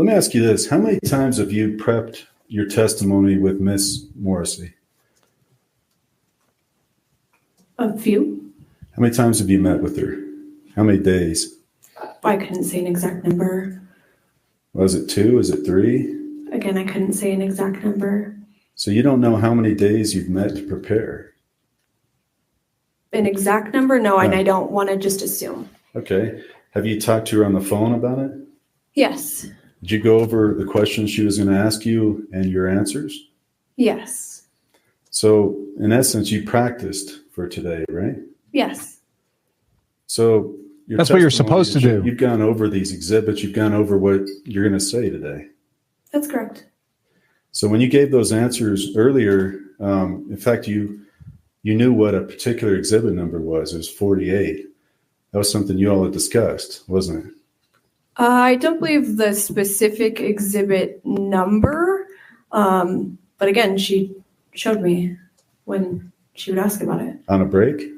Let me ask you this. How many times have you prepped your testimony with Miss Morrissey? A few. How many times have you met with her? How many days? I couldn't say an exact number. Was it 2? Is it 3? Again, I couldn't say an exact number. So you don't know how many days you've met to prepare? An exact number? No, and I don't want to just assume. Okay. Have you talked to her on the phone about it? Yes. Did you go over the questions she was going to ask you and your answers? Yes. So in essence, you practiced for today, right? Yes. So that's what you're supposed to do. You've gone over these exhibits. You've gone over what you're going to say today. That's correct. So when you gave those answers earlier, in fact, you knew what a particular exhibit number was. It was 48. That was something you all had discussed, wasn't it? I don't believe the specific exhibit number, but again, she showed me when she would ask about it. On a break?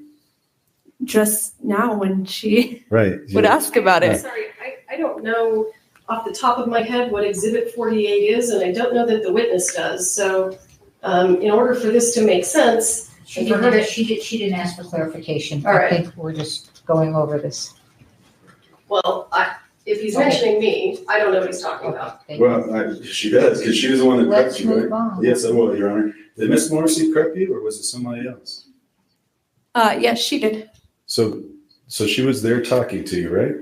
Just now when she right. would ask about it. Sorry, I don't know off the top of my head what Exhibit 48 is, and I don't know that the witness does. So in order for this to make sense... She didn't ask for clarification. All right. I think we're just going over this. Well, if he's mentioning me, I don't know what he's talking about. Well, she does, because she was the one that Let's prepped you, move right? on. Yes, I will, Your Honor. Did Miss Morrissey prep you, or was it somebody else? Yes, she did. So she was there talking to you, right?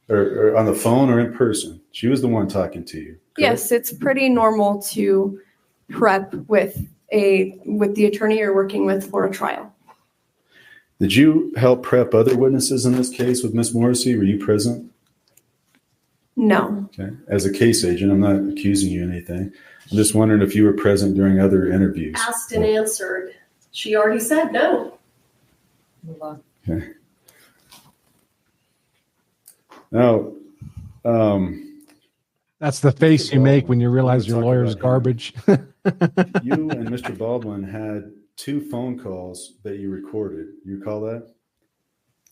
Or on the phone or in person? She was the one talking to you. Correct? Yes, it's pretty normal to prep with the attorney you're working with for a trial. Did you help prep other witnesses in this case with Miss Morrissey? Were you present? No. Okay. As a case agent, I'm not accusing you of anything. I'm just wondering if you were present during other interviews. Asked and answered. She already said no. Move on. Okay. Now, that's the face you make when you realize your lawyer's garbage. You and Mr. Baldwin had 2 phone calls that you recorded. You recall that?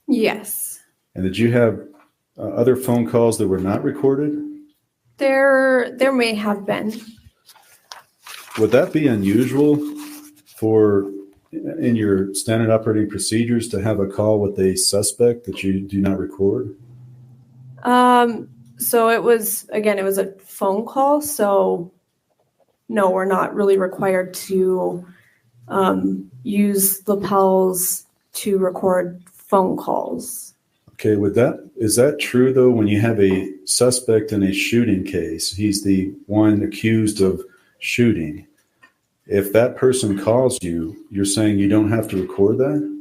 Yes. And did you have other phone calls that were not recorded? There may have been. Would that be unusual for in your standard operating procedures to have a call with a suspect that you do not record? So it was a phone call. So no, we're not really required to use lapels to record phone calls. Okay, is that true though? When you have a suspect in a shooting case, he's the one accused of shooting. If that person calls you, you're saying you don't have to record that?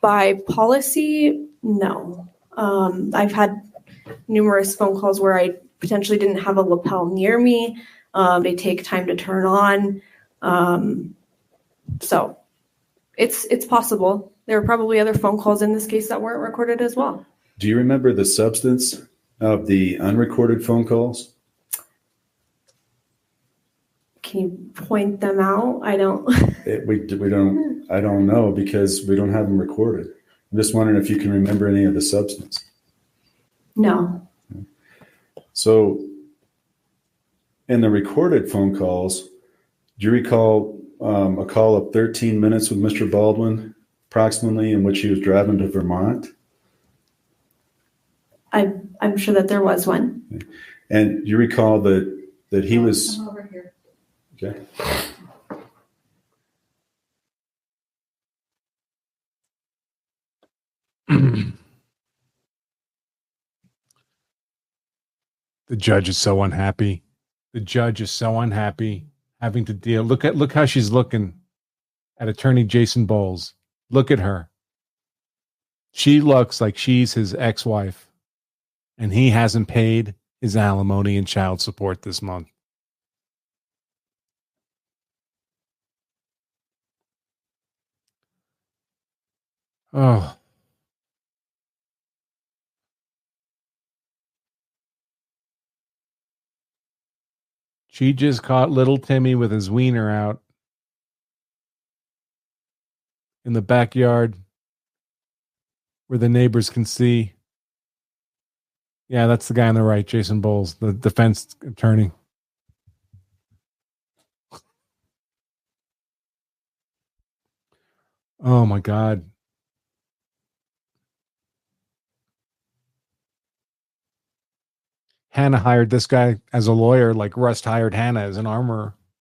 By policy, no. I've had numerous phone calls where I potentially didn't have a lapel near me. They take time to turn on. So it's possible. There are probably other phone calls in this case that weren't recorded as well. Do you remember the substance of the unrecorded phone calls? Can you point them out? I don't. I don't know because we don't have them recorded. I'm just wondering if you can remember any of the substance. No. So in the recorded phone calls, do you recall a call of 13 minutes with Mr. Baldwin, approximately, in which he was driving to Vermont? I'm sure that there was one. And you recall that he was... Come over here. Okay. The judge is so unhappy. The judge is so unhappy having to deal. Look how she's looking at attorney Jason Bowles. Look at her. She looks like she's his ex-wife, and he hasn't paid his alimony and child support this month. Oh. She just caught little Timmy with his wiener out in the backyard where the neighbors can see. Yeah, that's the guy on the right, Jason Bowles, the defense attorney. Oh my God. Hannah hired this guy as a lawyer, like Rust hired Hannah as an armorer.